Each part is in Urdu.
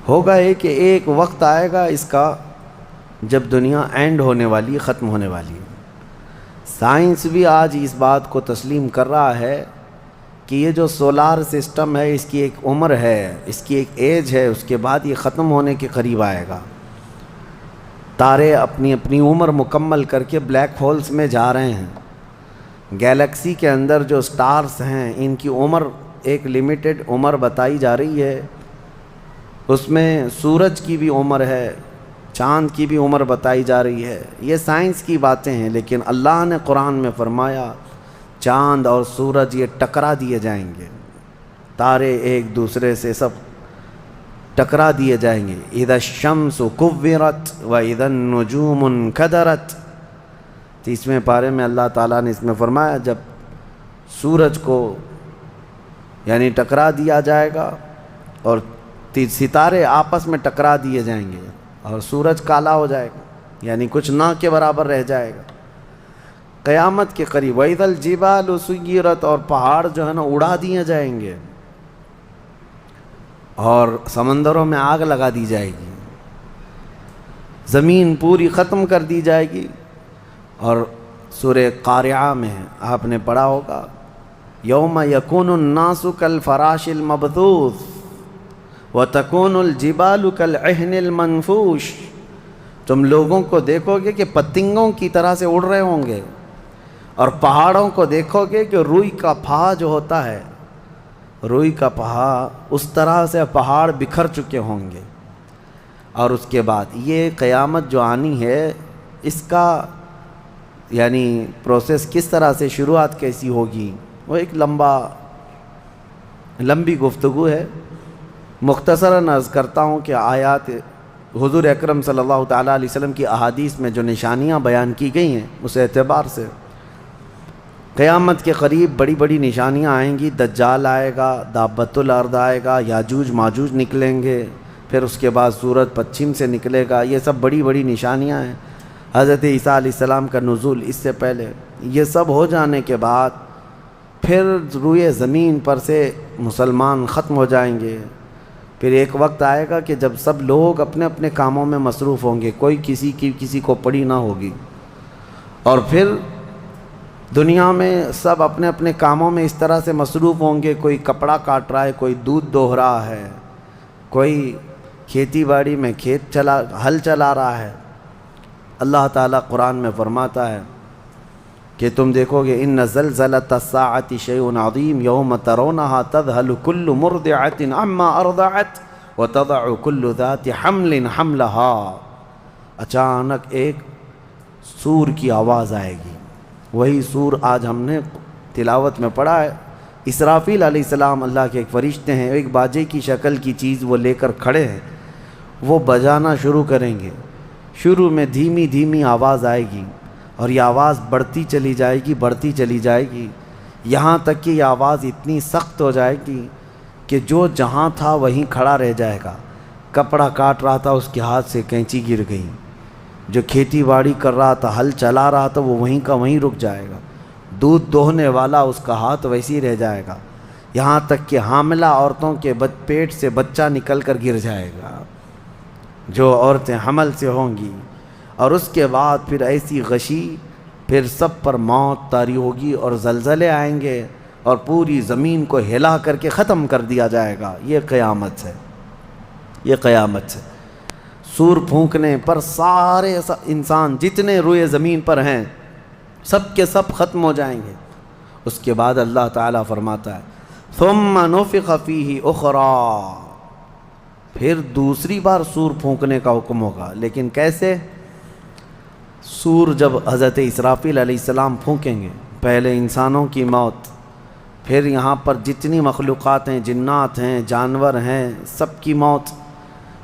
ہوگا یہ کہ ایک وقت آئے گا اس کا جب دنیا اینڈ ہونے والی، ختم ہونے والی ہے۔ سائنس بھی آج اس بات کو تسلیم کر رہا ہے کہ یہ جو سولار سسٹم ہے اس کی ایک عمر ہے، اس کی ایک ایج ہے، اس کے بعد یہ ختم ہونے کے قریب آئے گا۔ تارے اپنی اپنی عمر مکمل کر کے بلیک ہولز میں جا رہے ہیں۔ گیلیکسی کے اندر جو سٹارز ہیں ان کی عمر ایک لیمیٹڈ عمر بتائی جا رہی ہے، اس میں سورج کی بھی عمر ہے، چاند کی بھی عمر بتائی جا رہی ہے۔ یہ سائنس کی باتیں ہیں، لیکن اللہ نے قرآن میں فرمایا چاند اور سورج یہ ٹکرا دیے جائیں گے، تارے ایک دوسرے سے سب ٹکرا دیے جائیں گے۔ اذا الشمس کورت واذا النجوم انکدرت، 30ویں پارے میں اللہ تعالیٰ نے اس میں فرمایا جب سورج کو یعنی ٹکرا دیا جائے گا اور ستارے آپس میں ٹکرا دیے جائیں گے اور سورج کالا ہو جائے گا، یعنی کچھ نہ کے برابر رہ جائے گا قیامت کے قریب۔ وَإِذَا الْجِبَالُ سُيِّرَتْ، اور پہاڑ جو ہے نا اڑا دیے جائیں گے اور سمندروں میں آگ لگا دی جائے گی، زمین پوری ختم کر دی جائے گی۔ اور سورہ قارعہ میں آپ نے پڑھا ہوگا یوم یکون الناس کالفراش المبثوث وتکون الجبال کالعہن المنفوش، تم لوگوں کو دیکھو گے کہ پتنگوں کی طرح سے اڑ رہے ہوں گے، اور پہاڑوں کو دیکھو گے کہ روئی کا پھا جو ہوتا ہے، روئی کا پہا اس طرح سے پہاڑ بکھر چکے ہوں گے۔ اور اس کے بعد یہ قیامت جو آنی ہے اس کا یعنی پروسیس کس طرح سے، شروعات کیسی ہوگی، وہ ایک لمبی گفتگو ہے۔ مختصراً عرض کرتا ہوں کہ آیات حضور اکرم صلی اللہ تعالیٰ علیہ وسلم کی احادیث میں جو نشانیاں بیان کی گئی ہیں اس اعتبار سے قیامت کے قریب بڑی بڑی نشانیاں آئیں گی۔ دجال آئے گا، دابۃ الارض آئے گا، یاجوج ماجوج نکلیں گے، پھر اس کے بعد سورج پچھم سے نکلے گا۔ یہ سب بڑی بڑی نشانیاں ہیں۔ حضرت عیسیٰ علیہ السلام کا نزول اس سے پہلے، یہ سب ہو جانے کے بعد پھر روئے زمین پر سے مسلمان ختم ہو جائیں گے۔ پھر ایک وقت آئے گا کہ جب سب لوگ اپنے اپنے کاموں میں مصروف ہوں گے، کوئی کسی کو پڑی نہ ہوگی، اور پھر دنیا میں سب اپنے اپنے کاموں میں اس طرح سے مصروف ہوں گے، کوئی کپڑا کاٹ رہا ہے، کوئی دودھ دوہ رہا ہے، کوئی کھیتی باڑی میں ہل چلا رہا ہے۔ اللہ تعالیٰ قرآن میں فرماتا ہے کہ تم دیکھو گے ان زلزلۃ الساعۃ شیء عظیم یوم ترونها تذہل کل مرضعۃ عما ارضعت وتضع کل ذات حمل حملها، اچانک ایک سور کی آواز آئے گی۔ وہی سور آج ہم نے تلاوت میں پڑھا ہے۔ اسرافیل علیہ السلام اللہ کے ایک فرشتے ہیں، ایک باجے کی شکل کی چیز وہ لے کر کھڑے ہیں، وہ بجانا شروع کریں گے۔ شروع میں دھیمی دھیمی آواز آئے گی اور یہ آواز بڑھتی چلی جائے گی، یہاں تک کہ یہ آواز اتنی سخت ہو جائے گی کہ جو جہاں تھا وہیں کھڑا رہ جائے گا۔ کپڑا کاٹ رہا تھا اس کے ہاتھ سے کینچی گر گئی، جو کھیتی باڑی کر رہا تھا، ہل چلا رہا تھا، وہ وہیں کا وہیں رک جائے گا۔ دودھ دوہنے والا اس کا ہاتھ ویسے ہی رہ جائے گا، یہاں تک کہ حاملہ عورتوں کے پیٹ سے بچہ نکل کر گر جائے گا، جو عورتیں حمل سے ہوں گی۔ اور اس کے بعد پھر ایسی غشی، پھر سب پر موت طاری ہوگی اور زلزلے آئیں گے اور پوری زمین کو ہلا کر کے ختم کر دیا جائے گا۔ یہ قیامت ہے، یہ قیامت ہے۔ سور پھونکنے پر سارے انسان جتنے روئے زمین پر ہیں سب کے سب ختم ہو جائیں گے۔ اس کے بعد اللہ تعالیٰ فرماتا ہے ثم نفخ فیہ اخری، پھر دوسری بار سور پھونکنے کا حکم ہوگا۔ لیکن کیسے؟ سور جب حضرت اسرافیل علیہ السلام پھونکیں گے، پہلے انسانوں کی موت، پھر یہاں پر جتنی مخلوقات ہیں، جنات ہیں، جانور ہیں، سب کی موت،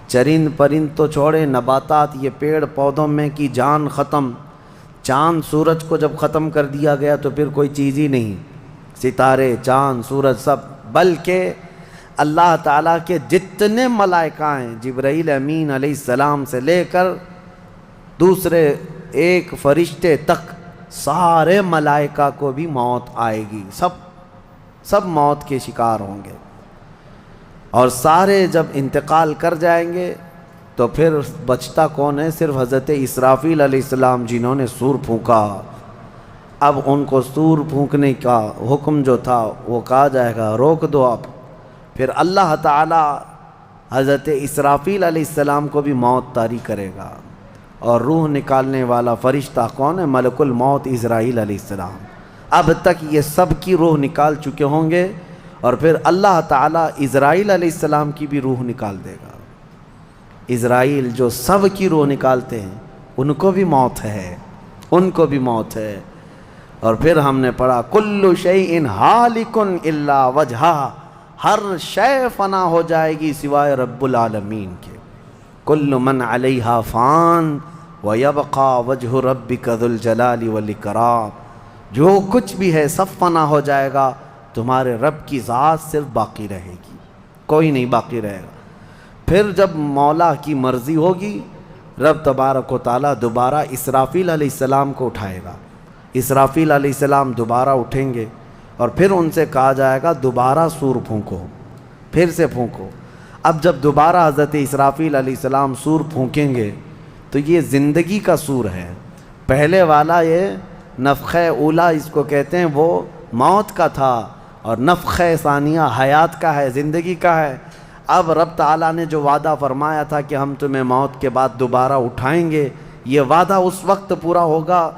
چرند پرند تو چھوڑے، نباتات، یہ پیڑ پودوں میں کی جان ختم۔ چاند سورج کو جب ختم کر دیا گیا تو پھر کوئی چیز ہی نہیں، ستارے، چاند، سورج سب، بلکہ اللہ تعالیٰ کے جتنے ملائکہ ہیں، جبرائیل امین علیہ السلام سے لے کر دوسرے ایک فرشتے تک، سارے ملائکہ کو بھی موت آئے گی، سب موت کے شکار ہوں گے۔ اور سارے جب انتقال کر جائیں گے تو پھر بچتا کون ہے؟ صرف حضرت اسرافیل علیہ السلام جنہوں نے سور پھونکا۔ اب ان کو سور پھونکنے کا حکم جو تھا وہ کہا جائے گا روک دو اب۔ پھر اللہ تعالی حضرت اسرافیل علیہ السلام کو بھی موت طاری کرے گا، اور روح نکالنے والا فرشتہ کون ہے؟ ملک الموت اسرائیل علیہ السلام۔ اب تک یہ سب کی روح نکال چکے ہوں گے، اور پھر اللہ تعالیٰ اسرائیل علیہ السلام کی بھی روح نکال دے گا۔ اسرائیل جو سب کی روح نکالتے ہیں ان کو بھی موت ہے، ان کو بھی موت ہے۔ اور پھر ہم نے پڑھا کل شیء ہالک الا وجہہ، ہر شے فنا ہو جائے گی سوائے رب العالمین کے۔ کل من علیہا فان ویبقى وجہ ربک ذو الجلال والاکرام، جو کچھ بھی ہے سب فنا ہو جائے گا، تمہارے رب کی ذات صرف باقی رہے گی، کوئی نہیں باقی رہے گا۔ پھر جب مولا کی مرضی ہوگی رب تبارک و تعالیٰ دوبارہ اسرافیل علیہ السلام کو اٹھائے گا۔ اسرافیل علیہ السلام دوبارہ اٹھیں گے، اور پھر ان سے کہا جائے گا دوبارہ سور پھونکو، پھر سے پھونکو۔ اب جب دوبارہ حضرت اسرافیل علیہ السلام سور پھونکیں گے تو یہ زندگی کا سور ہے۔ پہلے والا یہ نفخہ اولا اس کو کہتے ہیں، وہ موت کا تھا، اور نفخہ ثانیہ حیات کا ہے، زندگی کا ہے۔ اب رب تعالیٰ نے جو وعدہ فرمایا تھا کہ ہم تمہیں موت کے بعد دوبارہ اٹھائیں گے، یہ وعدہ اس وقت پورا ہوگا۔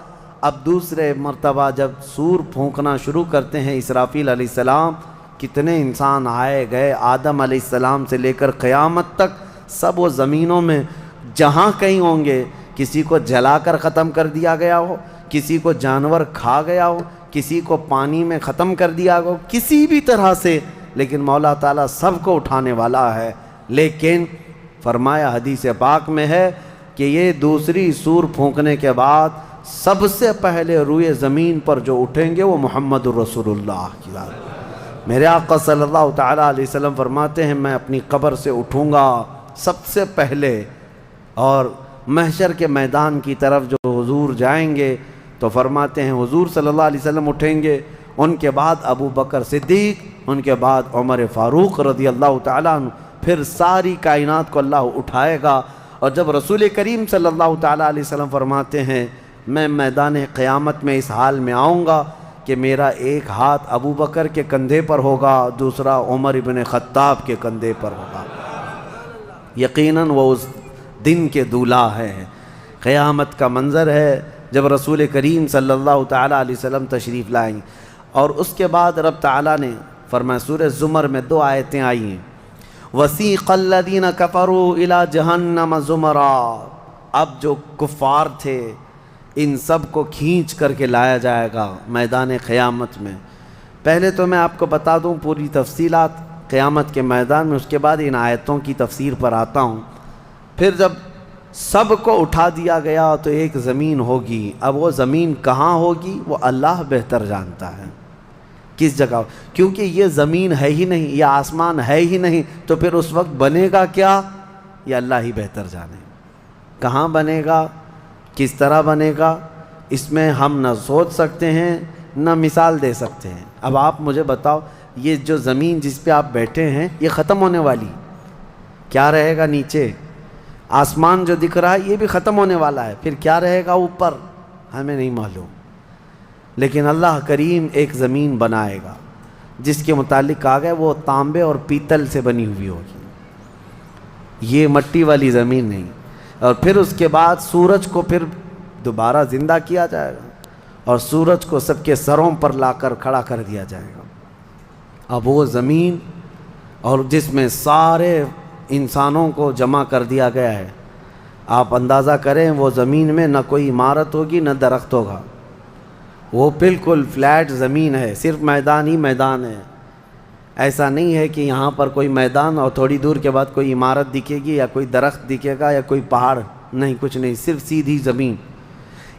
اب دوسرے مرتبہ جب سور پھونکنا شروع کرتے ہیں اسرافیل علیہ السلام، کتنے انسان آئے گئے، آدم علیہ السلام سے لے کر قیامت تک سب وہ زمینوں میں جہاں کہیں ہوں گے، کسی کو جلا کر ختم کر دیا گیا ہو، کسی کو جانور کھا گیا ہو، کسی کو پانی میں ختم کر دیا ہو، کسی بھی طرح سے، لیکن مولا تعالیٰ سب کو اٹھانے والا ہے۔ لیکن فرمایا حدیث پاک میں ہے کہ یہ دوسری سور پھونکنے کے بعد سب سے پہلے روئے زمین پر جو اٹھیں گے وہ محمد الرسول اللہ کی ذات۔ میرے آقا صلی اللہ تعالیٰ علیہ وسلم فرماتے ہیں میں اپنی قبر سے اٹھوں گا سب سے پہلے، اور محشر کے میدان کی طرف جو حضور جائیں گے تو فرماتے ہیں حضور صلی اللہ علیہ وسلم اٹھیں گے، ان کے بعد ابو بکر صدیق، ان کے بعد عمر فاروق رضی اللہ تعالیٰ عنہ، پھر ساری کائنات کو اللہ اٹھائے گا۔ اور جب رسول کریم صلی اللہ تعالیٰ علیہ وسلم فرماتے ہیں میں میدان قیامت میں اس حال میں آؤں گا کہ میرا ایک ہاتھ ابو بکر کے کندھے پر ہوگا، دوسرا عمر ابن خطاب کے کندھے پر ہوگا۔ یقیناً وہ اس دن کے دولہا ہے، قیامت کا منظر ہے جب رسول کریم صلی اللہ تعالیٰ علیہ وسلم تشریف لائیں گے۔ اور اس کے بعد رب تعالیٰ نے فرمایا، سورہ زمر میں 2 آیتیں آئی ہیں، وَسِيقَ الَّذِينَ كَفَرُوا إِلَى جَهَنَّمَ زُمَرًا، اب جو کفار تھے ان سب کو کھینچ کر کے لایا جائے گا میدان قیامت میں۔ پہلے تو میں آپ کو بتا دوں پوری تفصیلات قیامت کے میدان میں، اس کے بعد ان آیتوں کی تفسیر پر آتا ہوں۔ پھر جب سب کو اٹھا دیا گیا تو ایک زمین ہوگی، اب وہ زمین کہاں ہوگی وہ اللہ بہتر جانتا ہے کس جگہ، کیونکہ یہ زمین ہے ہی نہیں، یہ آسمان ہے ہی نہیں، تو پھر اس وقت بنے گا کیا یہ اللہ ہی بہتر جانے۔ کہاں بنے گا، کس طرح بنے گا، اس میں ہم نہ سوچ سکتے ہیں نہ مثال دے سکتے ہیں۔ اب آپ مجھے بتاؤ یہ جو زمین جس پہ آپ بیٹھے ہیں یہ ختم ہونے والی، کیا رہے گا نیچے؟ آسمان جو دکھ رہا ہے یہ بھی ختم ہونے والا ہے، پھر کیا رہے گا اوپر ہمیں نہیں معلوم۔ لیکن اللہ کریم ایک زمین بنائے گا جس کے متعلق کہا گیا وہ تانبے اور پیتل سے بنی ہوئی ہوگی، یہ مٹی والی زمین نہیں۔ اور پھر اس کے بعد سورج کو پھر دوبارہ زندہ کیا جائے گا، اور سورج کو سب کے سروں پر لا کر کھڑا کر دیا جائے گا۔ اب وہ زمین اور جس میں سارے انسانوں کو جمع کر دیا گیا ہے، آپ اندازہ کریں وہ زمین میں نہ کوئی عمارت ہوگی نہ درخت ہوگا، وہ بالکل فلیٹ زمین ہے، صرف میدان ہی میدان ہے۔ ایسا نہیں ہے کہ یہاں پر کوئی میدان اور تھوڑی دور کے بعد کوئی عمارت دکھے گی یا کوئی درخت دکھے گا یا کوئی پہاڑ، نہیں، کچھ نہیں، صرف سیدھی زمین۔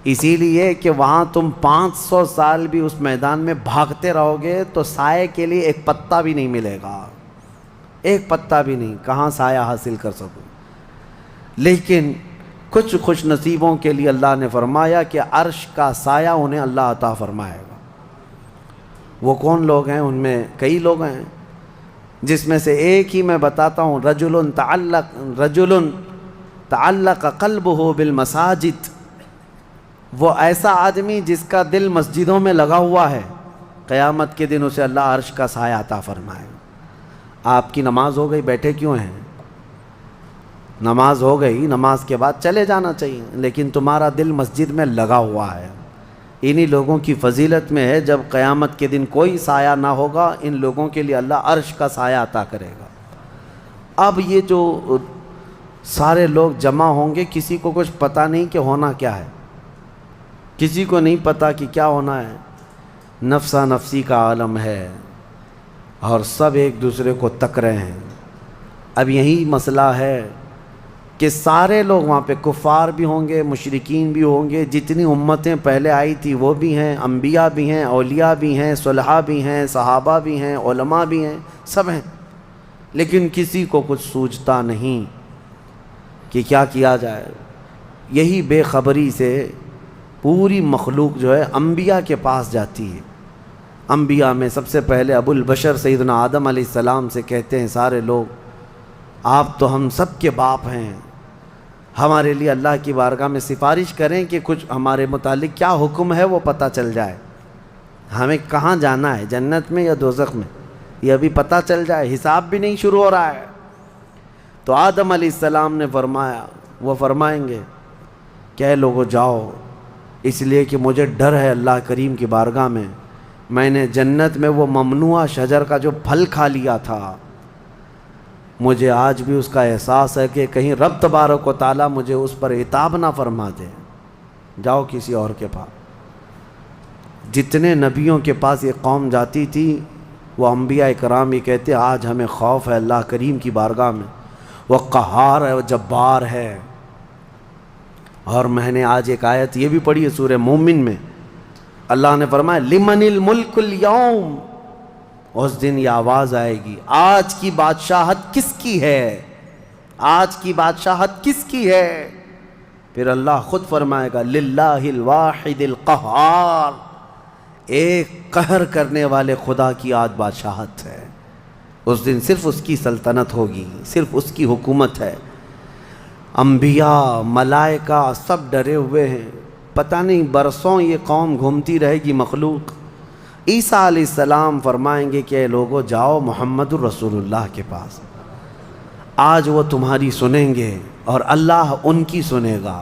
اسی لیے کہ وہاں تم 500 سال بھی اس میدان میں بھاگتے رہو گے تو سائے کے لیے ایک پتا بھی نہیں ملے گا، ایک پتا بھی نہیں، کہاں سایہ حاصل کر سکو۔ لیکن کچھ خوش نصیبوں کے لیے اللہ نے فرمایا کہ عرش کا سایہ انہیں اللہ عطا فرمائے گا۔ وہ کون لوگ ہیں؟ ان میں کئی لوگ ہیں، جس میں سے ایک ہی میں بتاتا ہوں، رجل تعلق قلبہ بالمساجد، وہ ایسا آدمی جس کا دل مسجدوں میں لگا ہوا ہے، قیامت کے دن اسے اللہ عرش کا سایہ عطا فرمائے۔ آپ کی نماز ہو گئی، بیٹھے کیوں ہیں؟ نماز ہو گئی، نماز کے بعد چلے جانا چاہیے، لیکن تمہارا دل مسجد میں لگا ہوا ہے۔ انہی لوگوں کی فضیلت میں ہے جب قیامت کے دن کوئی سایہ نہ ہوگا، ان لوگوں کے لیے اللہ عرش کا سایہ عطا کرے گا۔ اب یہ جو سارے لوگ جمع ہوں گے، کسی کو کچھ پتہ نہیں کہ ہونا کیا ہے، کسی کو نہیں پتہ کہ کیا ہونا ہے، نفسا نفسی کا عالم ہے اور سب ایک دوسرے کو تک رہے ہیں۔ اب یہی مسئلہ ہے کہ سارے لوگ وہاں پہ، کفار بھی ہوں گے، مشرکین بھی ہوں گے، جتنی امتیں پہلے آئی تھی وہ بھی ہیں، انبیاء بھی ہیں، اولیاء بھی ہیں، صلحاء بھی ہیں، صحابہ بھی ہیں، علماء بھی ہیں، سب ہیں، لیکن کسی کو کچھ سوچتا نہیں کہ کیا کیا جائے۔ یہی بے خبری سے پوری مخلوق جو ہے انبیاء کے پاس جاتی ہے۔ انبیاء میں سب سے پہلے ابو البشر سیدنا آدم علیہ السلام سے کہتے ہیں سارے لوگ، آپ تو ہم سب کے باپ ہیں، ہمارے لیے اللہ کی بارگاہ میں سفارش کریں کہ کچھ ہمارے متعلق کیا حکم ہے وہ پتہ چل جائے، ہمیں کہاں جانا ہے، جنت میں یا دوزخ میں، یہ ابھی پتہ چل جائے، حساب بھی نہیں شروع ہو رہا ہے۔ تو آدم علیہ السلام نے فرمایا، وہ فرمائیں گے کہ اے لوگو جاؤ، اس لیے کہ مجھے ڈر ہے اللہ کریم کی بارگاہ میں نے جنت میں وہ ممنوع شجر کا جو پھل کھا لیا تھا، مجھے آج بھی اس کا احساس ہے کہ کہیں رب تبارک و تعالیٰ مجھے اس پر عتاب نہ فرما دے، جاؤ کسی اور کے پاس۔ جتنے نبیوں کے پاس یہ قوم جاتی تھی، وہ انبیاء کرام یہ کہتے آج ہمیں خوف ہے اللہ کریم کی بارگاہ میں، وہ قہار ہے، وہ جبار ہے۔ اور میں نے آج ایک آیت یہ بھی پڑھی ہے سورہ مومن میں، اللہ نے فرمایا لمن الملک اليوم، اس دن یہ آواز آئے گی، آج کی بادشاہت کس کی ہے، آج کی بادشاہت کس کی ہے؟ پھر اللہ خود فرمائے گا للہ الواحد القہار، ایک قہر کرنے والے خدا کی آج بادشاہت ہے۔ اس دن صرف اس کی سلطنت ہوگی، صرف اس کی حکومت ہے۔ انبیاء، ملائکہ سب ڈرے ہوئے ہیں، پتہ نہیں برسوں یہ قوم گھومتی رہے گی مخلوق۔ عیسیٰ علیہ السلام فرمائیں گے کہ اے لوگو جاؤ محمد الرسول اللہ کے پاس، آج وہ تمہاری سنیں گے اور اللہ ان کی سنے گا۔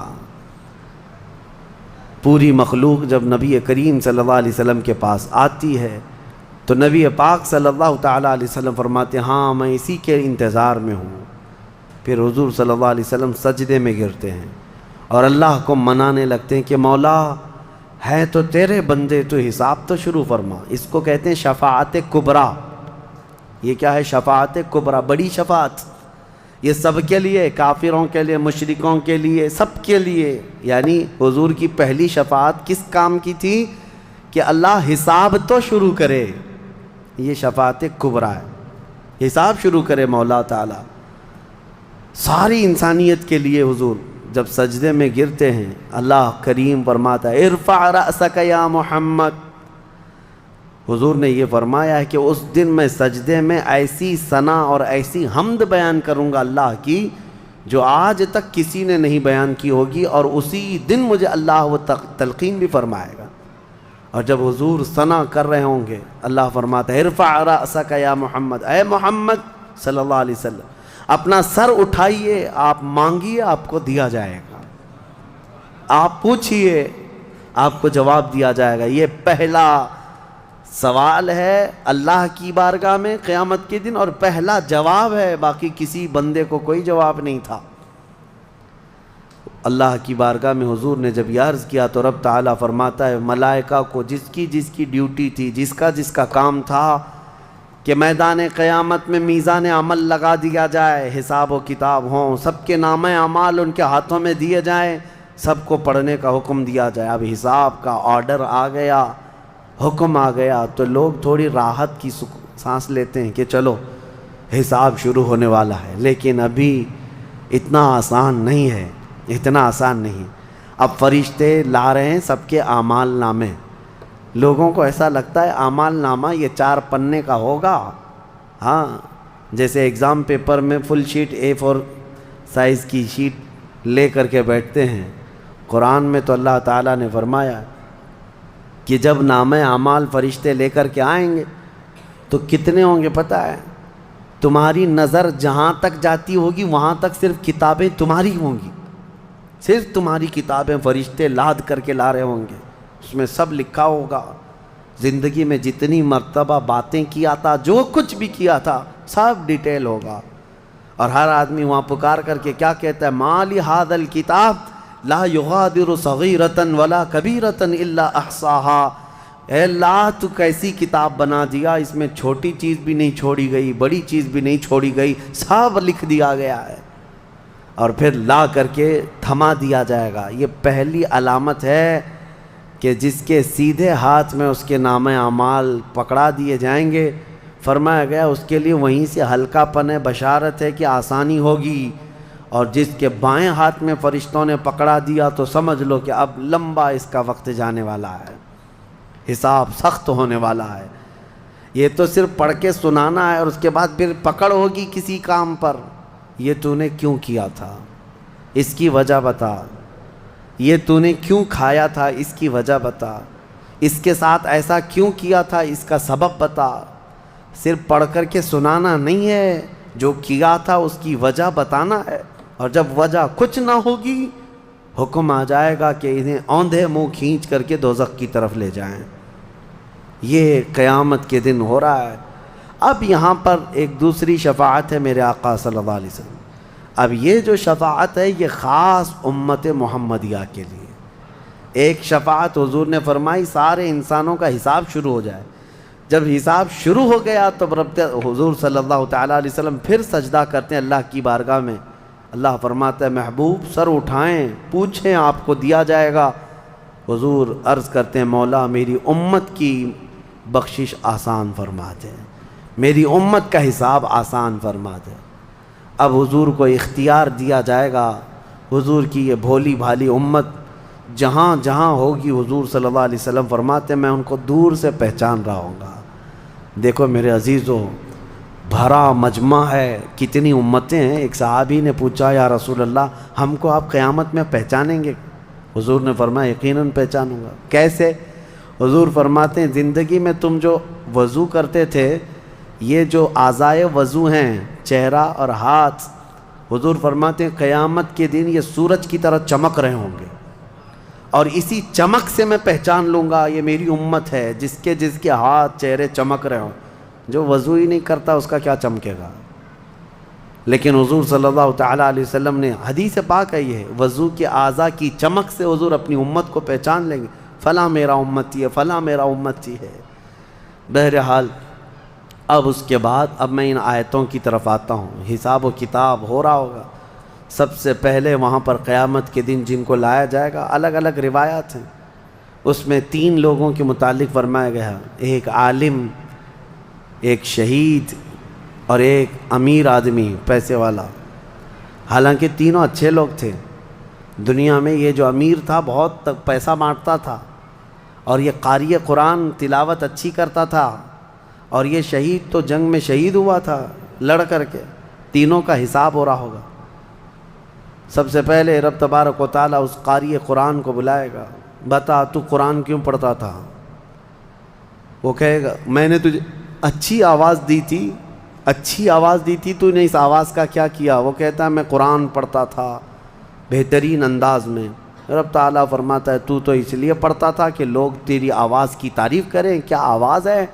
پوری مخلوق جب نبی کریم صلی اللہ علیہ وسلم کے پاس آتی ہے تو نبی پاک صلی اللہ تعالیٰ علیہ وسلم فرماتے ہیں ہاں میں اسی کے انتظار میں ہوں۔ پھر حضور صلی اللہ علیہ وسلم سجدے میں گرتے ہیں اور اللہ کو منانے لگتے ہیں کہ مولا ہے تو تیرے بندے، تو حساب تو شروع فرما۔ اس کو کہتے ہیں شفاعت کبریٰ۔ یہ کیا ہے؟ شفاعت کبریٰ، بڑی شفاعت۔ یہ سب کے لیے، کافروں کے لیے، مشرکوں کے لیے، سب کے لیے۔ یعنی حضور کی پہلی شفاعت کس کام کی تھی؟ کہ اللہ حساب تو شروع کرے، یہ شفاعت کبریٰ ہے، حساب شروع کرے مولا تعالیٰ۔ ساری انسانیت کے لیے حضور جب سجدے میں گرتے ہیں، اللہ کریم فرماتا ہے ارفع رأسک یا محمد۔ حضور نے یہ فرمایا ہے کہ اس دن میں سجدے میں ایسی ثنا اور ایسی حمد بیان کروں گا اللہ کی جو آج تک کسی نے نہیں بیان کی ہوگی، اور اسی دن مجھے اللہ وہ تلقین بھی فرمائے گا۔ اور جب حضور ثنا کر رہے ہوں گے، اللہ فرماتا ہے ارفع رأسک یا محمد، اے محمد صلی اللہ علیہ وسلم اپنا سر اٹھائیے، آپ مانگیے آپ کو دیا جائے گا، آپ پوچھئے آپ کو جواب دیا جائے گا۔ یہ پہلا سوال ہے اللہ کی بارگاہ میں قیامت کے دن، اور پہلا جواب ہے، باقی کسی بندے کو کوئی جواب نہیں تھا۔ اللہ کی بارگاہ میں حضور نے جب یہ عرض کیا تو رب تعالیٰ فرماتا ہے ملائکہ کو جس کی ڈیوٹی تھی، جس کا کام تھا کہ میدان قیامت میں میزان عمل لگا دیا جائے، حساب و کتاب ہوں، سب کے نامہ اعمال ان کے ہاتھوں میں دیے جائیں، سب کو پڑھنے کا حکم دیا جائے۔ اب حساب کا آرڈر آ گیا، حکم آ گیا، تو لوگ تھوڑی راحت کی سانس لیتے ہیں کہ چلو حساب شروع ہونے والا ہے، لیکن ابھی اتنا آسان نہیں ہے، اتنا آسان نہیں۔ اب فرشتے لا رہے ہیں سب کے اعمال نامے۔ لوگوں کو ایسا لگتا ہے اعمال نامہ یہ 4 پنے کا ہوگا، ہاں جیسے ایگزام پیپر میں فل شیٹ A4 سائز کی شیٹ لے کر کے بیٹھتے ہیں، قرآن میں تو اللہ تعالیٰ نے فرمایا کہ جب نامہ اعمال فرشتے لے کر کے آئیں گے تو کتنے ہوں گے پتہ ہے؟ تمہاری نظر جہاں تک جاتی ہوگی وہاں تک صرف کتابیں تمہاری ہوں گی، صرف تمہاری کتابیں فرشتے لاد کر کے لا رہے ہوں گے، اس میں سب لکھا ہوگا، زندگی میں جتنی مرتبہ باتیں کیا تھا، جو کچھ بھی کیا تھا سب ڈیٹیل ہوگا۔ اور ہر آدمی وہاں پکار کر کے کیا کہتا ہے؟ ما لہذا الکتاب لا یغادر صغیرۃ ولا کبیرۃ الا احصاها، اے اللہ تو کیسی کتاب بنا دیا، اس میں چھوٹی چیز بھی نہیں چھوڑی گئی، بڑی چیز بھی نہیں چھوڑی گئی، سب لکھ دیا گیا ہے، اور پھر لا کر کے تھما دیا جائے گا۔ یہ پہلی علامت ہے کہ جس کے سیدھے ہاتھ میں اس کے نامہ اعمال پکڑا دیے جائیں گے، فرمایا گیا اس کے لیے وہیں سے ہلکا پن ہے، بشارت ہے کہ آسانی ہوگی، اور جس کے بائیں ہاتھ میں فرشتوں نے پکڑا دیا تو سمجھ لو کہ اب لمبا اس کا وقت جانے والا ہے، حساب سخت ہونے والا ہے۔ یہ تو صرف پڑھ کے سنانا ہے اور اس کے بعد پھر پکڑ ہوگی کسی کام پر، یہ تو نے کیوں کیا تھا اس کی وجہ بتا، یہ تو نے کیوں کھایا تھا اس کی وجہ بتا، اس کے ساتھ ایسا کیوں کیا تھا اس کا سبب بتا۔ صرف پڑھ کر کے سنانا نہیں ہے، جو کیا تھا اس کی وجہ بتانا ہے، اور جب وجہ کچھ نہ ہوگی حکم آ جائے گا کہ انہیں اوندھے منہ کھینچ کر کے دوزخ کی طرف لے جائیں۔ یہ قیامت کے دن ہو رہا ہے۔ اب یہاں پر ایک دوسری شفاعت ہے میرے آقا صلی اللہ علیہ وسلم۔ اب یہ جو شفاعت ہے یہ خاص امت محمدیہ کے لیے۔ ایک شفاعت حضور نے فرمائی سارے انسانوں کا حساب شروع ہو جائے، جب حساب شروع ہو گیا تو رب حضور صلی اللہ تعالیٰ علیہ وسلم پھر سجدہ کرتے ہیں اللہ کی بارگاہ میں۔ اللہ فرماتا ہے محبوب سر اٹھائیں، پوچھیں آپ کو دیا جائے گا۔ حضور عرض کرتے ہیں مولا میری امت کی بخشش آسان فرما دے، میری امت کا حساب آسان فرما دے۔ اب حضور کو اختیار دیا جائے گا، حضور کی یہ بھولی بھالی امت جہاں جہاں ہوگی حضور صلی اللہ علیہ وسلم فرماتے ہیں میں ان کو دور سے پہچان رہا ہوں گا۔ دیکھو میرے عزیزو، بھرا مجمع ہے، کتنی امتیں ہیں۔ ایک صحابی نے پوچھا یا رسول اللہ ہم کو آپ قیامت میں پہچانیں گے؟ حضور نے فرمایا یقیناً پہچانوں گا۔ کیسے؟ حضور فرماتے ہیں زندگی میں تم جو وضو کرتے تھے، یہ جو اعضائے وضو ہیں چہرہ اور ہاتھ، حضور فرماتے ہیں قیامت کے دن یہ سورج کی طرح چمک رہے ہوں گے، اور اسی چمک سے میں پہچان لوں گا یہ میری امت ہے، جس کے ہاتھ چہرے چمک رہے ہوں۔ جو وضو ہی نہیں کرتا اس کا کیا چمکے گا؟ لیکن حضور صلی اللہ تعالیٰ علیہ وسلم نے حدیث پاک ہے یہ، وضو کے اعضاء کی چمک سے حضور اپنی امت کو پہچان لیں گے، فلاں میرا امتی ہے، فلاں میرا امتی ہے۔ بہرحال اب اس کے بعد اب میں ان آیتوں کی طرف آتا ہوں۔ حساب و کتاب ہو رہا ہوگا۔ سب سے پہلے وہاں پر قیامت کے دن جن کو لایا جائے گا، الگ الگ روایات ہیں، اس میں 3 لوگوں کے متعلق فرمایا گیا، ایک عالم، ایک شہید، اور ایک امیر آدمی پیسے والا۔ حالانکہ تینوں اچھے لوگ تھے دنیا میں۔ یہ جو امیر تھا بہت پیسہ بانٹتا تھا، اور یہ قاری قرآن تلاوت اچھی کرتا تھا، اور یہ شہید تو جنگ میں شہید ہوا تھا لڑ کر کے۔ تینوں کا حساب ہو رہا ہوگا۔ سب سے پہلے رب تبارک و تعالیٰ اس قاری قرآن کو بلائے گا، بتا تو قرآن کیوں پڑھتا تھا؟ وہ کہے گا میں نے تجھے اچھی آواز دی تھی، اچھی آواز دی تھی، تو نے اس آواز کا کیا کیا؟ وہ کہتا ہے میں قرآن پڑھتا تھا بہترین انداز میں۔ رب تعالیٰ فرماتا ہے تو اس لیے پڑھتا تھا کہ لوگ تیری آواز کی تعریف کریں، کیا آواز ہے،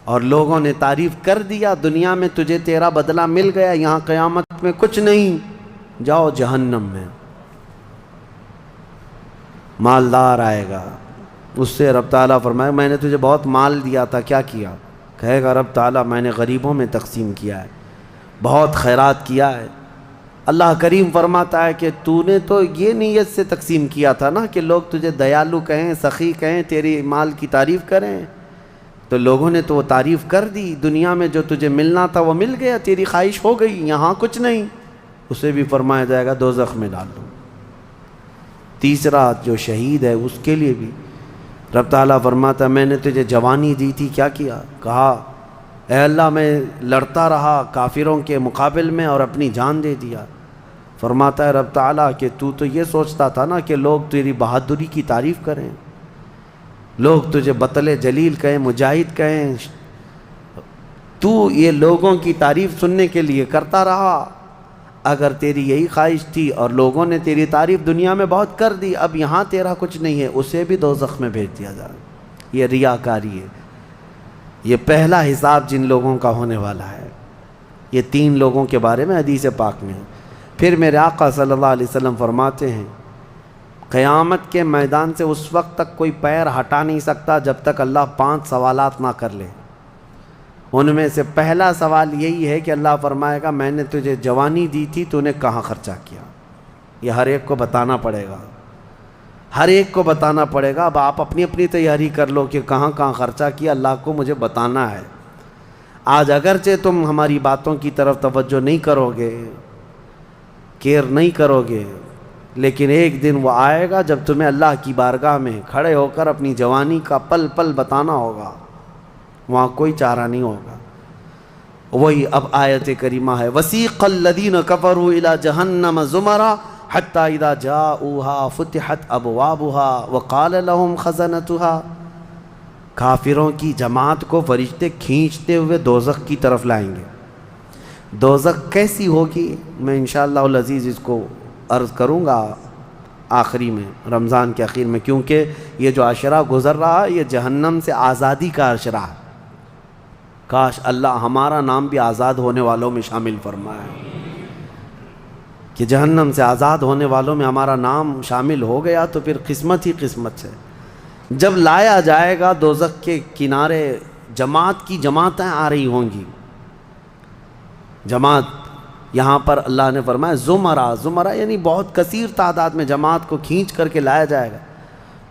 اور لوگوں نے تعریف کر دیا، دنیا میں تجھے تیرا بدلہ مل گیا، یہاں قیامت میں کچھ نہیں، جاؤ جہنم میں۔ مالدار آئے گا، اس سے رب تعالیٰ فرمائے میں نے تجھے بہت مال دیا تھا، کیا کیا؟ کہے گا رب تعالیٰ میں نے غریبوں میں تقسیم کیا ہے، بہت خیرات کیا ہے۔ اللہ کریم فرماتا ہے کہ تو نے تو یہ نیت سے تقسیم کیا تھا نا کہ لوگ تجھے دیالو کہیں، سخی کہیں، تیری مال کی تعریف کریں، تو لوگوں نے تو وہ تعریف کر دی، دنیا میں جو تجھے ملنا تھا وہ مل گیا، تیری خواہش ہو گئی، یہاں کچھ نہیں۔ اسے بھی فرمایا جائے گا دوزخ میں ڈال دو۔ تیسرا جو شہید ہے اس کے لیے بھی رب تعالیٰ فرماتا ہے میں نے تجھے جوانی دی تھی، کیا کیا؟ کہا اے اللہ میں لڑتا رہا کافروں کے مقابل میں اور اپنی جان دے دیا۔ فرماتا ہے رب تعالیٰ کہ تو یہ سوچتا تھا نا کہ لوگ تیری بہادری کی تعریف کریں، لوگ تجھے بطل جلیل کہیں، مجاہد کہیں، تو یہ لوگوں کی تعریف سننے کے لیے کرتا رہا۔ اگر تیری یہی خواہش تھی اور لوگوں نے تیری تعریف دنیا میں بہت کر دی، اب یہاں تیرا کچھ نہیں ہے، اسے بھی دوزخ میں بھیج دیا جائے۔ یہ ریاکاری ہے۔ یہ پہلا حساب جن لوگوں کا ہونے والا ہے، یہ 3 لوگوں کے بارے میں حدیث پاک میں ہے۔ پھر میرے آقا صلی اللہ علیہ وسلم فرماتے ہیں قیامت کے میدان سے اس وقت تک کوئی پیر ہٹا نہیں سکتا جب تک اللہ 5 سوالات نہ کر لے۔ ان میں سے پہلا سوال یہی ہے کہ اللہ فرمائے گا میں نے تجھے جوانی دی تھی، تو نے کہاں خرچہ کیا؟ یہ ہر ایک کو بتانا پڑے گا، ہر ایک کو بتانا پڑے گا۔ اب آپ اپنی اپنی تیاری کر لو کہ کہاں کہاں خرچہ کیا، اللہ کو مجھے بتانا ہے۔ آج اگرچہ تم ہماری باتوں کی طرف توجہ نہیں کرو گے، کیئر نہیں کرو گے، لیکن ایک دن وہ آئے گا جب تمہیں اللہ کی بارگاہ میں کھڑے ہو کر اپنی جوانی کا پل پل بتانا ہوگا، وہاں کوئی چارہ نہیں ہوگا۔ وہی اب آیت کریمہ ہے وَسِيقَ الَّذِينَ كَفَرُوا إِلَى جَهَنَّمَ زُمَرًا حَتَّى إِذَا جَاءُوهَا فُتِحَتْ أَبْوَابُهَا وَقَالَ لَهُمْ خَزَنَتُهَا، کافروں کی جماعت کو فرشتے کھینچتے ہوئے دوزخ کی طرف لائیں گے۔ دوزخ کیسی ہوگی میں انشاءاللہ العزیز اس کو عرض کروں گا آخری میں، رمضان کے اخیر میں، کیونکہ یہ جو عشرہ گزر رہا ہے یہ جہنم سے آزادی کا عشرہ ہے۔ کاش اللہ ہمارا نام بھی آزاد ہونے والوں میں شامل فرمائے کہ جہنم سے آزاد ہونے والوں میں ہمارا نام شامل ہو گیا تو پھر قسمت ہی قسمت ہے۔ جب لایا جائے گا دوزخ کے کنارے جماعت کی جماعتیں آ رہی ہوں گی، جماعت یہاں پر اللہ نے فرمایا زمرہ یعنی بہت کثیر تعداد میں جماعت کو کھینچ کر کے لایا جائے گا۔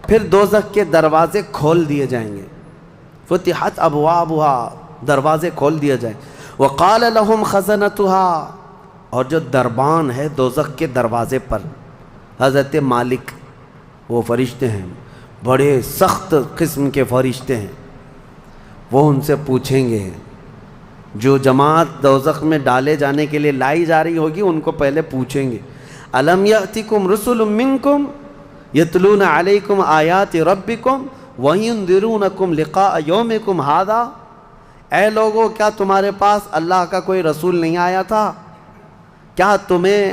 پھر دوزخ کے دروازے کھول دیے جائیں گے، فتحت ابوابها، دروازے کھول دیے جائیں۔ وقال لهم خزنتها، اور جو دربان ہے دوزخ کے دروازے پر حضرت مالک، وہ فرشتے ہیں، بڑے سخت قسم کے فرشتے ہیں، وہ ان سے پوچھیں گے، جو جماعت دوزخ میں ڈالے جانے کے لیے لائی جا رہی ہوگی ان کو پہلے پوچھیں گے الم یأتکم رسل منکم یتلون علیکم آیات ربکم وینذرونکم لقاء یومکم ھذا، اے لوگو کیا تمہارے پاس اللہ کا کوئی رسول نہیں آیا تھا؟ کیا تمہیں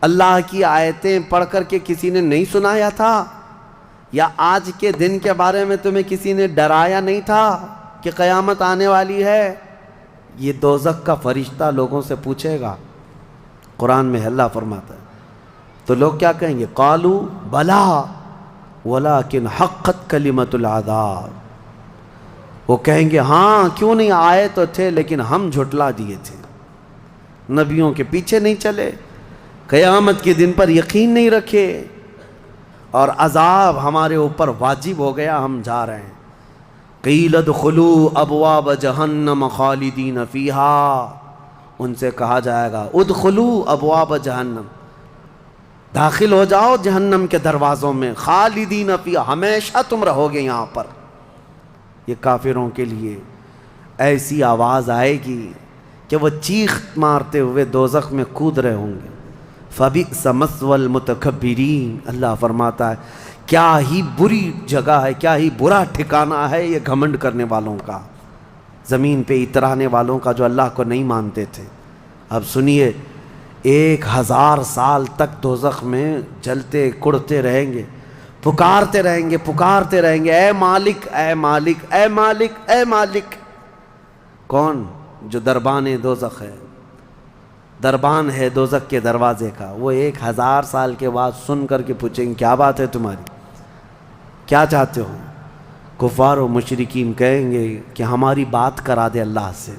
اللہ کی آیتیں پڑھ کر کے کسی نے نہیں سنایا تھا؟ یا آج کے دن کے بارے میں تمہیں کسی نے ڈرایا نہیں تھا کہ قیامت آنے والی ہے؟ یہ دوزخ کا فرشتہ لوگوں سے پوچھے گا، قرآن میں اللہ فرماتا ہے۔ تو لوگ کیا کہیں گے؟ قالوا بلا ولکن حقت کلمۃ العذاب، وہ کہیں گے ہاں کیوں نہیں آئے تو تھے لیکن ہم جھٹلا دیے تھے، نبیوں کے پیچھے نہیں چلے، قیامت کے دن پر یقین نہیں رکھے، اور عذاب ہمارے اوپر واجب ہو گیا، ہم جا رہے ہیں۔ قیل ادخلوا ابواب جہنم خالدین فیہا، ان سے کہا جائے گا ادخلوا ابواب جہنم، داخل ہو جاؤ جہنم کے دروازوں میں، خالدین فیہا، ہمیشہ تم رہو گے یہاں پر۔ یہ کافروں کے لیے ایسی آواز آئے گی کہ وہ چیخ مارتے ہوئے دوزخ میں کود رہے ہوں گے۔ فَبِئْسَ مَثْوَى الْمُتَكَبِّرِينَ، اللہ فرماتا ہے کیا ہی بری جگہ ہے، کیا ہی برا ٹھکانہ ہے یہ گھمنڈ کرنے والوں کا، زمین پہ اترانے والوں کا جو اللہ کو نہیں مانتے تھے۔ اب سنیے 1000 سال تک دوزخ میں جلتے کڑتے رہیں گے، پکارتے رہیں گے اے مالک اے مالک اے مالک اے مالک۔ کون؟ جو دربان دوزخ ہے، دربان ہے دوزخ کے دروازے کا، وہ 1000 سال کے بعد سن کر کے پوچھیں گے کیا بات ہے تمہاری، کیا چاہتے ہو؟ کفار و مشرکین کہیں گے کہ ہماری بات کرا دے اللہ سے،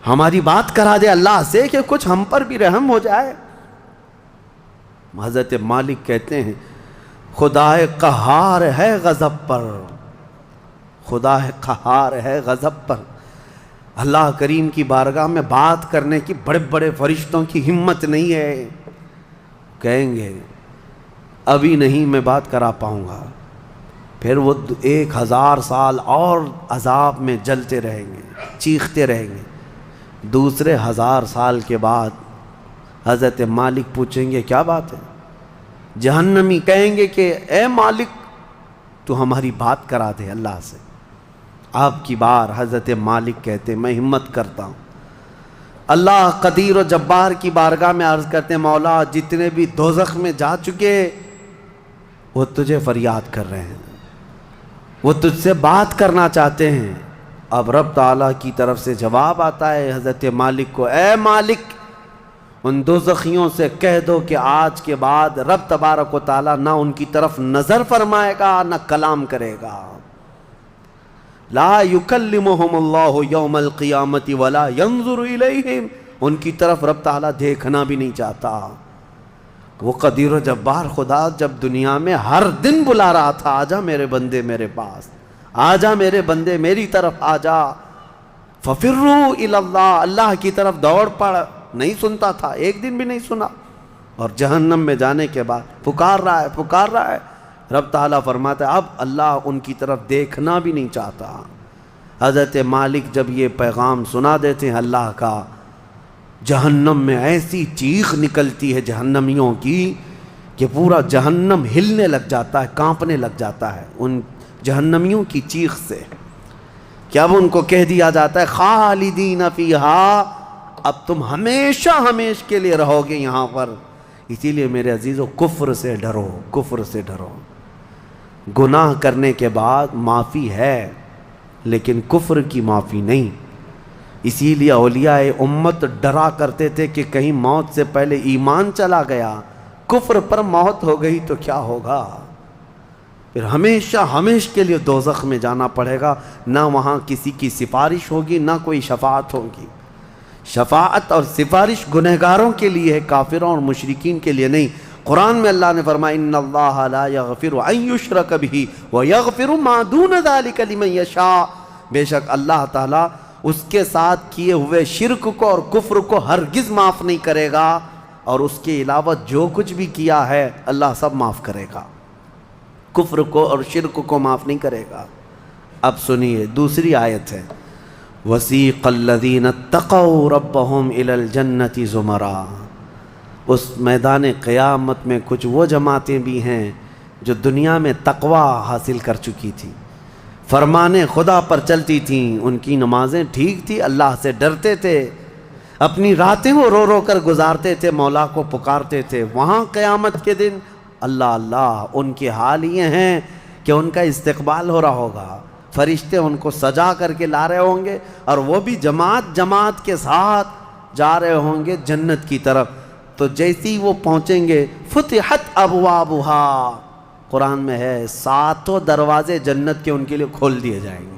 ہماری بات کرا دے اللہ سے کہ کچھ ہم پر بھی رحم ہو جائے۔ حضرت مالک کہتے ہیں خدا قہار ہے غضب پر، خدا قہار ہے غضب پر۔ اللہ کریم کی بارگاہ میں بات کرنے کی بڑے بڑے فرشتوں کی ہمت نہیں ہے، کہیں گے ابھی نہیں، میں بات کرا پاؤں گا، پھر وہ 1000 سال اور عذاب میں جلتے رہیں گے، چیختے رہیں گے۔ دوسرے 1000 سال کے بعد حضرت مالک پوچھیں گے کیا بات ہے؟ جہنمی کہیں گے کہ اے مالک تو ہماری بات کرا دے اللہ سے۔ آپ کی بار حضرت مالک کہتے میں ہمت کرتا ہوں، اللہ قدیر و جبار کی بارگاہ میں عرض کرتے مولا جتنے بھی دوزخ میں جا چکے وہ تجھے فریاد کر رہے ہیں، وہ تجھ سے بات کرنا چاہتے ہیں۔ اب رب تعالیٰ کی طرف سے جواب آتا ہے حضرت مالک کو، اے مالک ان دوزخیوں سے کہہ دو کہ آج کے بعد رب تبارک و تعالیٰ نہ ان کی طرف نظر فرمائے گا نہ کلام کرے گا۔ لا یکلمہم اللہ یوم القیامت ولا ینظر الیہم، ان کی طرف رب تعالیٰ دیکھنا بھی نہیں چاہتا۔ وہ قدیر و جبار خدا جب دنیا میں ہر دن بلا رہا تھا آجا میرے بندے میرے پاس، آجا میرے بندے میری طرف آجا، ففروا الی اللہ، اللہ کی طرف دوڑ پڑ، نہیں سنتا تھا، ایک دن بھی نہیں سنا۔ اور جہنم میں جانے کے بعد پکار رہا ہے، رب تعالیٰ فرماتا ہے اب اللہ ان کی طرف دیکھنا بھی نہیں چاہتا۔ حضرت مالک جب یہ پیغام سنا دیتے ہیں اللہ کا، جہنم میں ایسی چیخ نکلتی ہے جہنمیوں کی کہ پورا جہنم ہلنے لگ جاتا ہے، کانپنے لگ جاتا ہے ان جہنمیوں کی چیخ سے، کہ اب ان کو کہہ دیا جاتا ہے خالدین فیہا، اب تم ہمیشہ کے لیے رہو گے یہاں پر۔ اسی لیے میرے عزیزو کفر سے ڈرو، کفر سے ڈرو۔ گناہ کرنے کے بعد معافی ہے لیکن کفر کی معافی نہیں۔ اسی لیے اولیاء امت ڈرا کرتے تھے کہ کہیں موت سے پہلے ایمان چلا گیا، کفر پر موت ہو گئی تو کیا ہوگا؟ پھر ہمیشہ کے لیے دوزخ میں جانا پڑے گا، نہ وہاں کسی کی سفارش ہوگی نہ کوئی شفاعت ہوگی۔ شفاعت اور سفارش گنہگاروں کے لیے ہے، کافروں اور مشرکین کے لیے نہیں۔ قرآن میں اللہ نے فرمایا ان اللہ لا یغفر ان یشرک بہ ویغفر ما دون ذلک لمن یشاء، بے شک اللہ تعالیٰ اس کے ساتھ کیے ہوئے شرک کو اور کفر کو ہرگز معاف نہیں کرے گا، اور اس کے علاوہ جو کچھ بھی کیا ہے اللہ سب معاف کرے گا، کفر کو اور شرک کو معاف نہیں کرے گا۔ اب سنیے دوسری آیت ہے، وَسِيقَ الَّذِينَ اتَّقَوْا رَبَّهُمْ إِلَى الْجَنَّةِ زُمَرًا، اس میدان قیامت میں کچھ وہ جماعتیں بھی ہیں جو دنیا میں تقوی حاصل کر چکی تھی، فرمان خدا پر چلتی تھیں، ان کی نمازیں ٹھیک تھی، اللہ سے ڈرتے تھے، اپنی راتیں وہ رو رو کر گزارتے تھے، مولا کو پکارتے تھے۔ وہاں قیامت کے دن اللہ ان کے حال یہ ہیں کہ ان کا استقبال ہو رہا ہوگا، فرشتے ان کو سجا کر کے لا رہے ہوں گے، اور وہ بھی جماعت کے ساتھ جا رہے ہوں گے جنت کی طرف۔ تو جیسی وہ پہنچیں گے فتحت ابوابہا، قرآن میں ہے 7 دروازے جنت کے ان کے لیے کھول دیے جائیں گے۔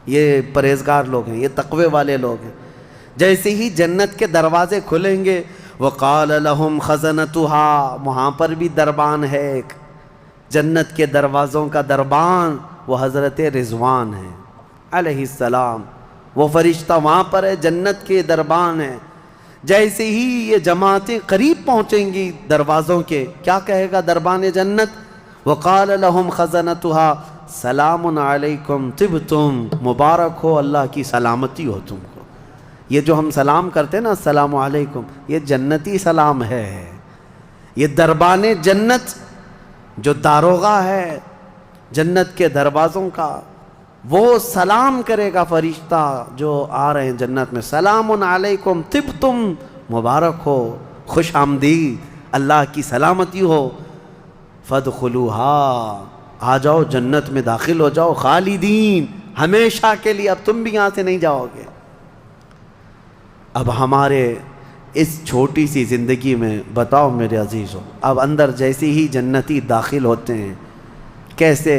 یہ پرہیزگار لوگ ہیں، یہ تقوی والے لوگ ہیں۔ جیسے ہی جنت کے دروازے کھلیں گے وقال لهم خزنتها، وہاں پر بھی دربان ہے ایک، جنت کے دروازوں کا دربان وہ حضرت رضوان ہیں علیہ السلام، وہ فرشتہ وہاں پر ہے، جنت کے دربان ہیں۔ جیسے ہی یہ جماعتیں قریب پہنچیں گی دروازوں کے، کیا کہے گا دربان جنت؟ وقال لهم خزنتها سلام علیکم طبتم، مبارک ہو، اللہ کی سلامتی ہو تم کو۔ یہ جو ہم سلام کرتے ہیں نا السلام علیکم، یہ جنتی سلام ہے۔ یہ دربان جنت جو داروغہ ہے جنت کے دروازوں کا، وہ سلام کرے گا فرشتہ جو آ رہے ہیں جنت میں، سلام علیکم طبتم، مبارک ہو، خوش آمدید، اللہ کی سلامتی ہو، فادخلوها، آ جاؤ جنت میں داخل ہو جاؤ، خالدین، ہمیشہ کے لیے، اب تم بھی یہاں سے نہیں جاؤ گے۔ اب ہمارے اس چھوٹی سی زندگی میں بتاؤ میرے عزیزوں، اب اندر جیسے ہی جنتی داخل ہوتے ہیں کیسے،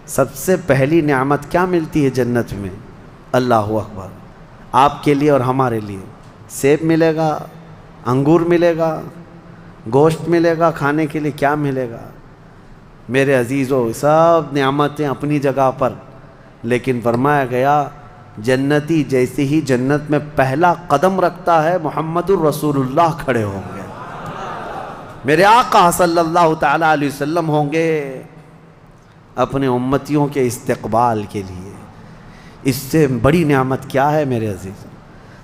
سب سے پہلی نعمت کیا ملتی ہے جنت میں؟ اللہ اکبر، آپ کے لیے اور ہمارے لیے سیب ملے گا، انگور ملے گا، گوشت ملے گا، کھانے کے لیے کیا ملے گا؟ میرے عزیزوں سب نعمتیں اپنی جگہ پر، لیکن فرمایا گیا جنتی جیسے ہی جنت میں پہلا قدم رکھتا ہے محمد الرسول اللہ کھڑے ہوں گے، میرے آقا صلی اللہ تعالیٰ علیہ وسلم ہوں گے۔ اپنے امتیوں کے استقبال کے لیے۔ اس سے بڑی نعمت کیا ہے میرے عزیز؟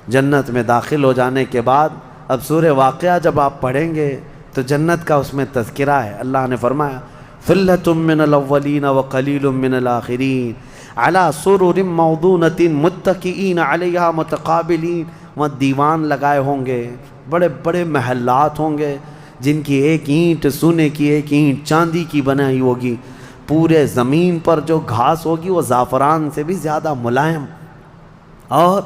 جنت میں داخل ہو جانے کے بعد اب سورہ واقعہ جب آپ پڑھیں گے تو جنت کا اس میں تذکرہ ہے۔ اللہ نے فرمایا ثلۃ من الاولین وقلیل من الآخرین علی سرر موضونۃ متکئین علیہا متقابلین۔ وہاں دیوان لگائے ہوں گے، بڑے بڑے محلات ہوں گے جن کی ایک اینٹ سونے کی، ایک اینٹ چاندی کی بنائی ہوگی۔ پورے زمین پر جو گھاس ہوگی وہ زعفران سے بھی زیادہ ملائم۔ اور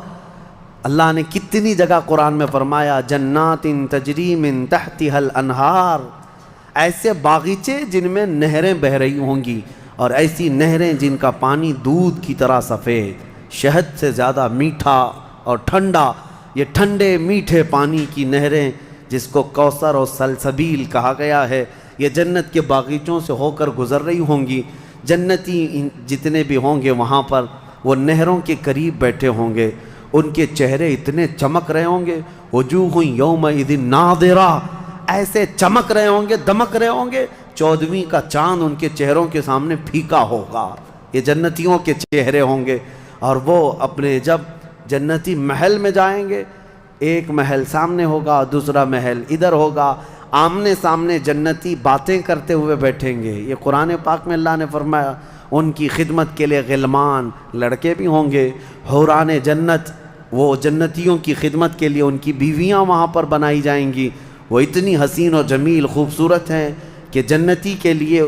اللہ نے کتنی جگہ قرآن میں فرمایا جنات تجری من تحتها الانہار، ایسے باغیچے جن میں نہریں بہہ رہی ہوں گی، اور ایسی نہریں جن کا پانی دودھ کی طرح سفید، شہد سے زیادہ میٹھا اور ٹھنڈا۔ یہ ٹھنڈے میٹھے پانی کی نہریں جس کو کوثر اور سلسبیل کہا گیا ہے، یہ جنت کے باغیچوں سے ہو کر گزر رہی ہوں گی۔ جنتی جتنے بھی ہوں گے وہاں پر وہ نہروں کے قریب بیٹھے ہوں گے، ان کے چہرے اتنے چمک رہے ہوں گے، وجوہ یومئذ ناظرہ، ایسے چمک رہے ہوں گے، دمک رہے ہوں گے، 14ویں کا چاند ان کے چہروں کے سامنے پھیکا ہوگا۔ یہ جنتیوں کے چہرے ہوں گے۔ اور وہ اپنے جب جنتی محل میں جائیں گے، ایک محل سامنے ہوگا، دوسرا محل ادھر ہوگا، آمنے سامنے جنتی باتیں کرتے ہوئے بیٹھیں گے۔ یہ قرآن پاک میں اللہ نے فرمایا ان کی خدمت کے لیے غلمان، لڑکے بھی ہوں گے، حوران جنت، وہ جنتیوں کی خدمت کے لیے ان کی بیویاں وہاں پر بنائی جائیں گی۔ وہ اتنی حسین و جمیل خوبصورت ہیں کہ جنتی کے لیے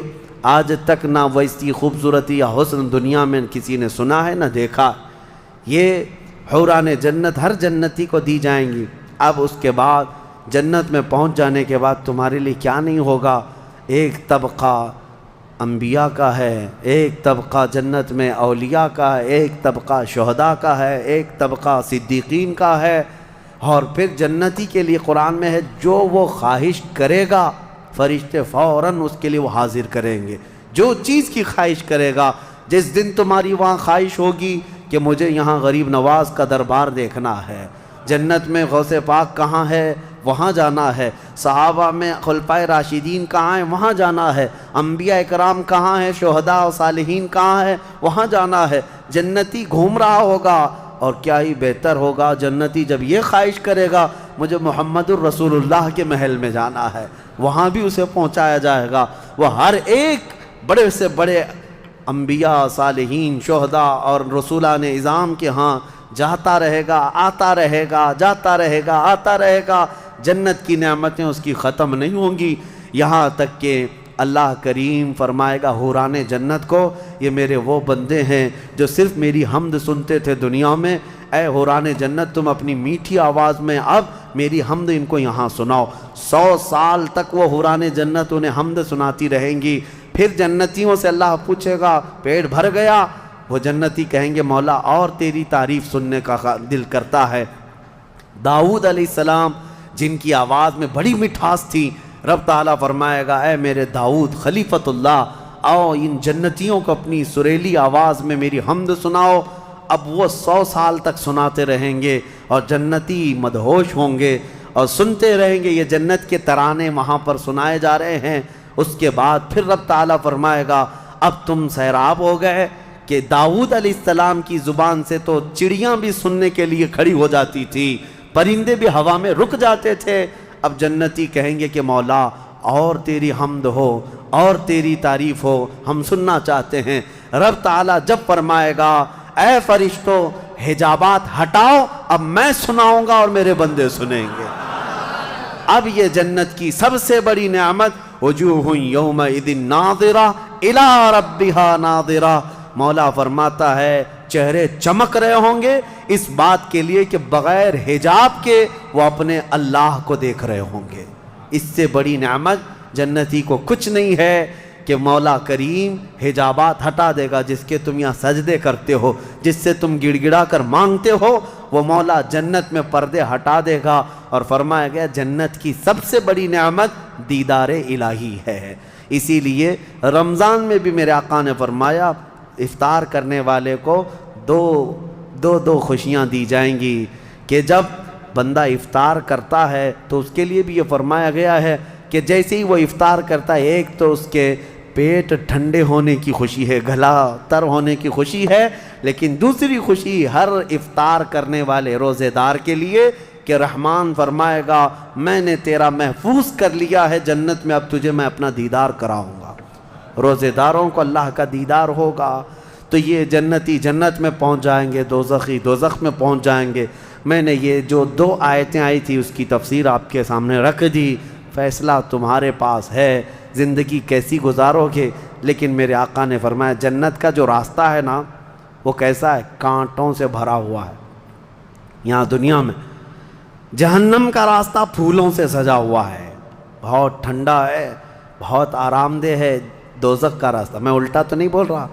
آج تک نہ ویسی خوبصورتی یا حسن دنیا میں کسی نے سنا ہے نہ دیکھا۔ یہ حوران جنت ہر جنتی کو دی جائیں گی۔ اب اس کے بعد جنت میں پہنچ جانے کے بعد تمہارے لیے کیا نہیں ہوگا؟ ایک طبقہ انبیاء کا ہے، ایک طبقہ جنت میں اولیاء کا ہے، ایک طبقہ شہداء کا ہے، ایک طبقہ صدیقین کا ہے۔ اور پھر جنتی کے لیے قرآن میں ہے جو وہ خواہش کرے گا فرشتے فوراً اس کے لیے وہ حاضر کریں گے۔ جو چیز کی خواہش کرے گا، جس دن تمہاری وہاں خواہش ہوگی کہ مجھے یہاں غریب نواز کا دربار دیکھنا ہے، جنت میں غوث پاک کہاں ہے وہاں جانا ہے، صحابہ میں خلفائے راشدین کہاں ہیں وہاں جانا ہے، انبیاء اکرام کہاں ہیں، شہداء و صالحین کہاں ہیں وہاں جانا ہے۔ جنتی گھوم رہا ہوگا، اور کیا ہی بہتر ہوگا جنتی جب یہ خواہش کرے گا مجھے محمد الرسول اللہ کے محل میں جانا ہے، وہاں بھی اسے پہنچایا جائے گا۔ وہ ہر ایک بڑے سے بڑے انبیاء، صالحین، شہداء اور رسولان اعظام کے ہاں جاتا رہے گا، آتا رہے گا، جاتا رہے گا، آتا رہے گا۔ جنت کی نعمتیں اس کی ختم نہیں ہوں گی، یہاں تک کہ اللہ کریم فرمائے گا حوران جنت کو یہ میرے وہ بندے ہیں جو صرف میری حمد سنتے تھے دنیا میں، اے حوران جنت تم اپنی میٹھی آواز میں اب میری حمد ان کو یہاں سناؤ۔ 100 سال تک وہ حوران جنت انہیں حمد سناتی رہیں گی۔ پھر جنتیوں سے اللہ پوچھے گا پیٹ بھر گیا؟ وہ جنتی کہیں گے مولا اور تیری تعریف سننے کا دل کرتا ہے۔ داؤد علیہ السلام جن کی آواز میں بڑی مٹھاس تھی، رب تعالیٰ فرمائے گا اے میرے داؤد خلیفۃ اللہ، آؤ ان جنتیوں کو اپنی سریلی آواز میں میری حمد سناؤ۔ اب وہ 100 سال تک سناتے رہیں گے اور جنتی مدہوش ہوں گے اور سنتے رہیں گے، یہ جنت کے ترانے وہاں پر سنائے جا رہے ہیں۔ اس کے بعد پھر رب تعالیٰ فرمائے گا اب تم سیراب ہو گئے کہ داؤد علیہ السلام کی زبان سے تو چڑیاں بھی سننے کے لیے کھڑی ہو جاتی تھی، پرندے بھی ہوا میں رک جاتے تھے۔ اب جنتی کہیں گے کہ مولا اور تیری حمد ہو اور تیری تعریف ہو، ہم سننا چاہتے ہیں۔ رب تعالیٰ جب فرمائے گا اے فرشتو حجابات ہٹاؤ، اب میں سناؤں گا اور میرے بندے سنیں گے۔ اب یہ جنت کی سب سے بڑی نعمت وجوہ یومئذ ناظرہ الی ربہا ناظرہ، مولا فرماتا ہے چہرے چمک رہے ہوں گے اس بات کے لیے کہ بغیر حجاب کے وہ اپنے اللہ کو دیکھ رہے ہوں گے۔ اس سے بڑی نعمت جنتی کو کچھ نہیں ہے کہ مولا کریم حجابات ہٹا دے گا، جس کے تم یہاں سجدے کرتے ہو، جس سے تم گڑ گڑا کر مانگتے ہو، وہ مولا جنت میں پردے ہٹا دے گا۔ اور فرمایا گیا جنت کی سب سے بڑی نعمت دیدار الہی ہے۔ اسی لیے رمضان میں بھی میرے آقا نے فرمایا افطار کرنے والے کو دو خوشیاں دی جائیں گی کہ جب بندہ افطار کرتا ہے تو اس کے لیے بھی یہ فرمایا گیا ہے کہ جیسے ہی وہ افطار کرتا ہے ایک تو اس کے پیٹ ٹھنڈے ہونے کی خوشی ہے، گلا تر ہونے کی خوشی ہے، لیکن دوسری خوشی ہر افطار کرنے والے روزے دار کے لیے کہ رحمان فرمائے گا میں نے تیرا محفوظ کر لیا ہے جنت میں، اب تجھے میں اپنا دیدار کراؤں گا۔ روزے داروں کو اللہ کا دیدار ہوگا تو یہ جنتی جنت میں پہنچ جائیں گے، دوزخی دوزخ میں پہنچ جائیں گے۔ میں نے یہ جو 2 آیتیں آئی تھی اس کی تفسیر آپ کے سامنے رکھ دی، فیصلہ تمہارے پاس ہے، زندگی کیسی گزارو گے۔ لیکن میرے آقا نے فرمایا جنت کا جو راستہ ہے نا وہ کیسا ہے؟ کانٹوں سے بھرا ہوا ہے یہاں دنیا میں۔ جہنم کا راستہ پھولوں سے سجا ہوا ہے، بہت ٹھنڈا ہے، بہت آرام دہ ہے۔ دوزخ کا راستہ، میں الٹا تو نہیں بول رہا،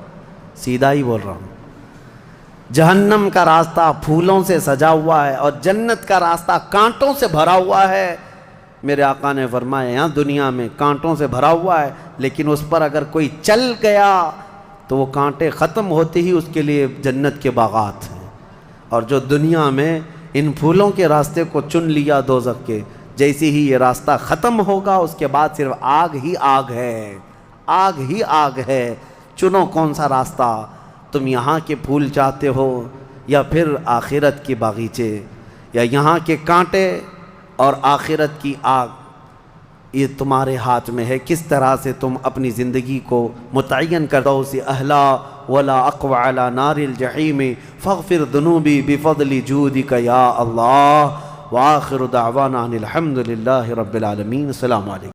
سیدھا ہی بول رہا ہوں۔ جہنم کا راستہ پھولوں سے سجا ہوا ہے اور جنت کا راستہ کانٹوں سے بھرا ہوا ہے۔ میرے آقا نے فرمایا یہاں دنیا میں کانٹوں سے بھرا ہوا ہے، لیکن اس پر اگر کوئی چل گیا تو وہ کانٹے ختم ہوتے ہی اس کے لیے جنت کے باغات ہیں۔ اور جو دنیا میں ان پھولوں کے راستے کو چن لیا دوزخ کے، جیسے ہی یہ راستہ ختم ہوگا اس کے بعد صرف آگ ہی آگ ہے، آگ ہی آگ ہے۔ چنو کون سا راستہ، تم یہاں کے پھول چاہتے ہو یا پھر آخرت کے باغیچے، یا یہاں کے کانٹے اور آخرت کی آگ؟ یہ تمہارے ہاتھ میں ہے، کس طرح سے تم اپنی زندگی کو متعین کر دو سے اہلا ولا اقوى على نار الجحیم فاغفر ذنوبی بفضل جودک یا اللہ۔ وآخر دعوانا ان الحمد للہ رب العالمین۔ السلام علیکم۔